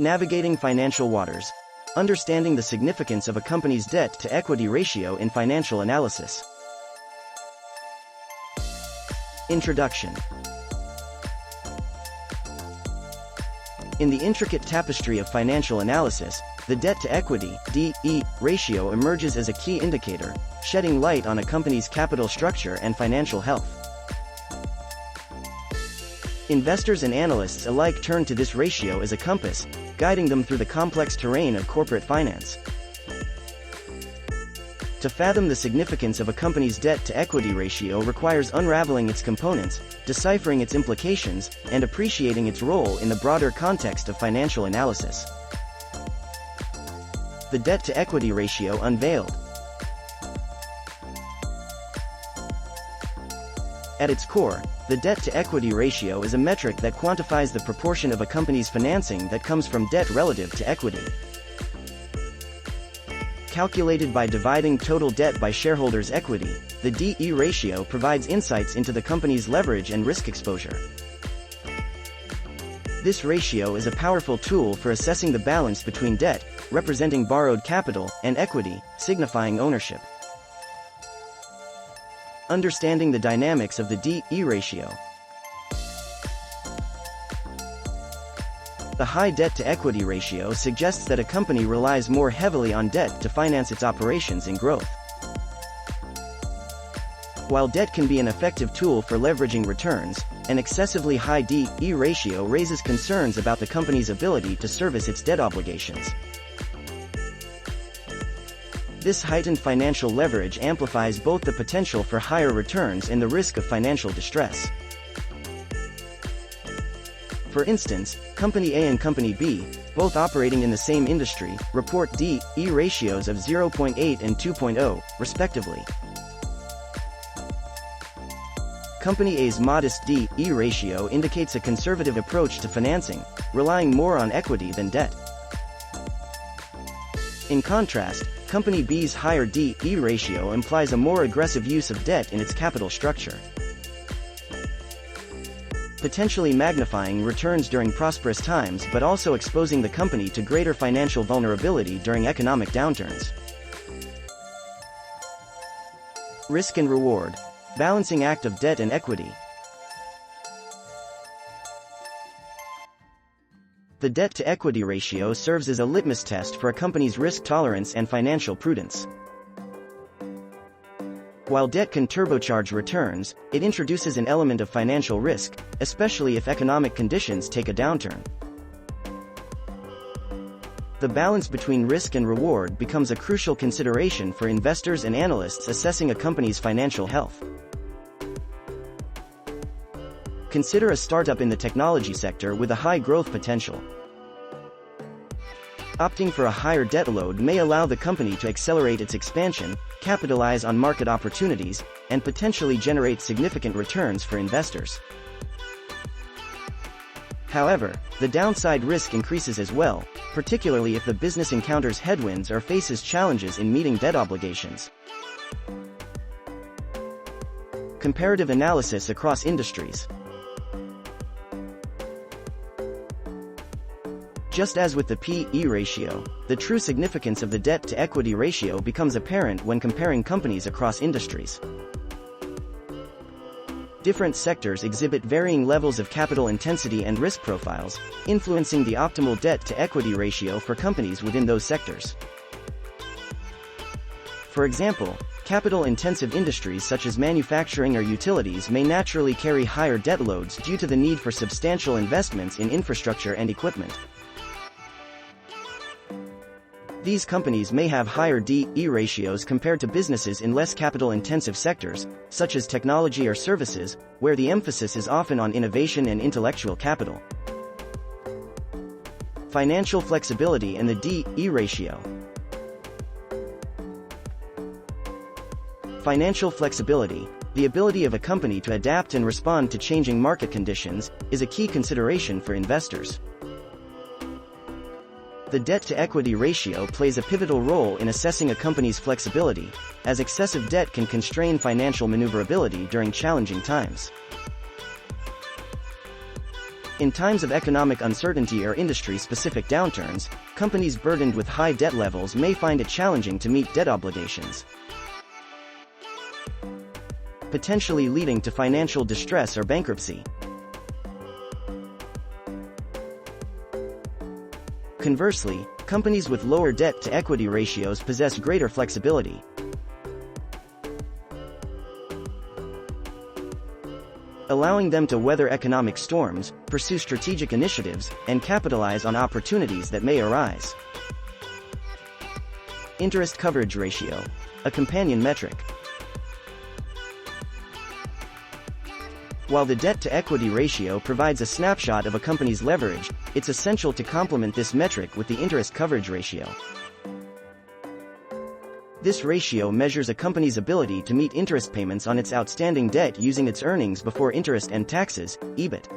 Navigating financial waters. Understanding the significance of a company's debt-to-equity ratio in financial analysis. Introduction. In the intricate tapestry of financial analysis, the debt-to-equity (DE) ratio emerges as a key indicator, shedding light on a company's capital structure and financial health. Investors and analysts alike turn to this ratio as a compass, guiding them through the complex terrain of corporate finance. To fathom the significance of a company's debt-to-equity ratio requires unraveling its components, deciphering its implications, and appreciating its role in the broader context of financial analysis. The debt-to-equity ratio unveiled. At its core, the debt-to-equity ratio is a metric that quantifies the proportion of a company's financing that comes from debt relative to equity. Calculated by dividing total debt by shareholders' equity, the DE ratio provides insights into the company's leverage and risk exposure. This ratio is a powerful tool for assessing the balance between debt, representing borrowed capital, and equity, signifying ownership. Understanding the dynamics of the DE ratio. The high debt-to-equity ratio suggests that a company relies more heavily on debt to finance its operations and growth. While debt can be an effective tool for leveraging returns, an excessively high DE ratio raises concerns about the company's ability to service its debt obligations. This heightened financial leverage amplifies both the potential for higher returns and the risk of financial distress. For instance, Company A and Company B, both operating in the same industry, report DE ratios of 0.8 and 2.0, respectively. Company A's modest DE ratio indicates a conservative approach to financing, relying more on equity than debt. In contrast, Company B's higher DE ratio implies a more aggressive use of debt in its capital structure, potentially magnifying returns during prosperous times but also exposing the company to greater financial vulnerability during economic downturns. Risk and reward. Balancing act of debt and equity. The debt-to-equity ratio serves as a litmus test for a company's risk tolerance and financial prudence. While debt can turbocharge returns, it introduces an element of financial risk, especially if economic conditions take a downturn. The balance between risk and reward becomes a crucial consideration for investors and analysts assessing a company's financial health. Consider a startup in the technology sector with a high growth potential. Opting for a higher debt load may allow the company to accelerate its expansion, capitalize on market opportunities, and potentially generate significant returns for investors. However, the downside risk increases as well, particularly if the business encounters headwinds or faces challenges in meeting debt obligations. Comparative analysis across industries. Just as with the P/E ratio, the true significance of the debt-to-equity ratio becomes apparent when comparing companies across industries. Different sectors exhibit varying levels of capital intensity and risk profiles, influencing the optimal debt-to-equity ratio for companies within those sectors. For example, capital-intensive industries such as manufacturing or utilities may naturally carry higher debt loads due to the need for substantial investments in infrastructure and equipment. These companies may have higher DE ratios compared to businesses in less capital-intensive sectors, such as technology or services, where the emphasis is often on innovation and intellectual capital. Financial flexibility and the DE ratio. Financial flexibility, the ability of a company to adapt and respond to changing market conditions, is a key consideration for investors. The debt-to-equity ratio plays a pivotal role in assessing a company's flexibility, as excessive debt can constrain financial maneuverability during challenging times. In times of economic uncertainty or industry-specific downturns, companies burdened with high debt levels may find it challenging to meet debt obligations, potentially leading to financial distress or bankruptcy. Conversely, companies with lower debt-to-equity ratios possess greater flexibility, allowing them to weather economic storms, pursue strategic initiatives, and capitalize on opportunities that may arise. Interest coverage ratio, a companion metric. While the debt-to-equity ratio provides a snapshot of a company's leverage, it's essential to complement this metric with the interest coverage ratio. This ratio measures a company's ability to meet interest payments on its outstanding debt using its earnings before interest and taxes, EBIT.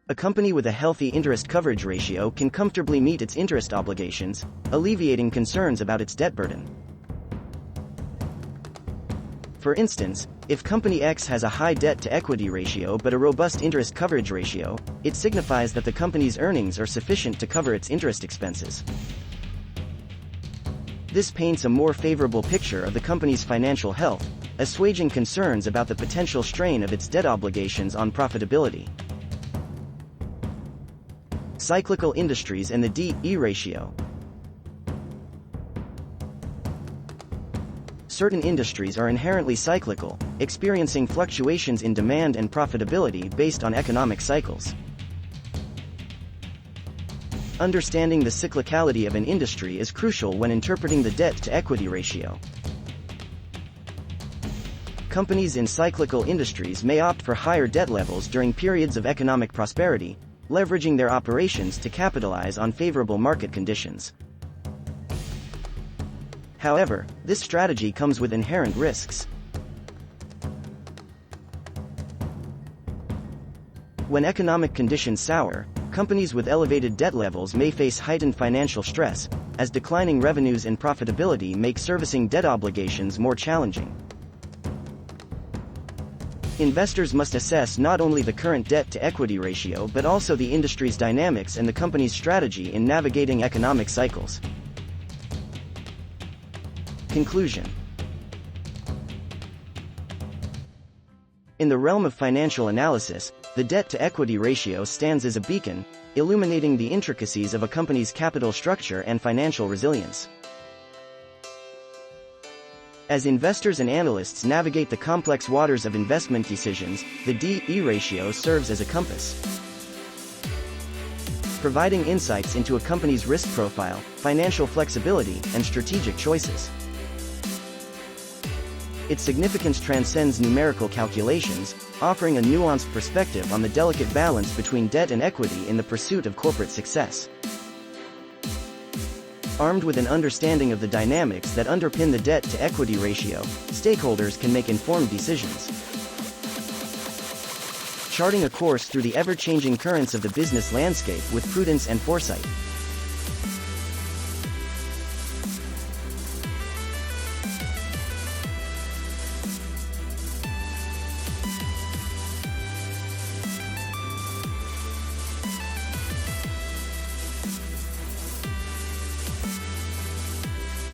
A company with a healthy interest coverage ratio can comfortably meet its interest obligations, alleviating concerns about its debt burden. For instance, if Company X has a high debt-to-equity ratio but a robust interest coverage ratio, it signifies that the company's earnings are sufficient to cover its interest expenses. This paints a more favorable picture of the company's financial health, assuaging concerns about the potential strain of its debt obligations on profitability. Cyclical industries and the D/E ratio. Certain industries are inherently cyclical, experiencing fluctuations in demand and profitability based on economic cycles. Understanding the cyclicality of an industry is crucial when interpreting the debt-to-equity ratio. Companies in cyclical industries may opt for higher debt levels during periods of economic prosperity, leveraging their operations to capitalize on favorable market conditions. However, this strategy comes with inherent risks. When economic conditions sour, companies with elevated debt levels may face heightened financial stress, as declining revenues and profitability make servicing debt obligations more challenging. Investors must assess not only the current debt-to-equity ratio but also the industry's dynamics and the company's strategy in navigating economic cycles. Conclusion. In the realm of financial analysis, the debt-to-equity ratio stands as a beacon, illuminating the intricacies of a company's capital structure and financial resilience. As investors and analysts navigate the complex waters of investment decisions, the D/E ratio serves as a compass, providing insights into a company's risk profile, financial flexibility, and strategic choices. Its significance transcends numerical calculations, offering a nuanced perspective on the delicate balance between debt and equity in the pursuit of corporate success. Armed with an understanding of the dynamics that underpin the debt-to-equity ratio, stakeholders can make informed decisions, charting a course through the ever-changing currents of the business landscape with prudence and foresight.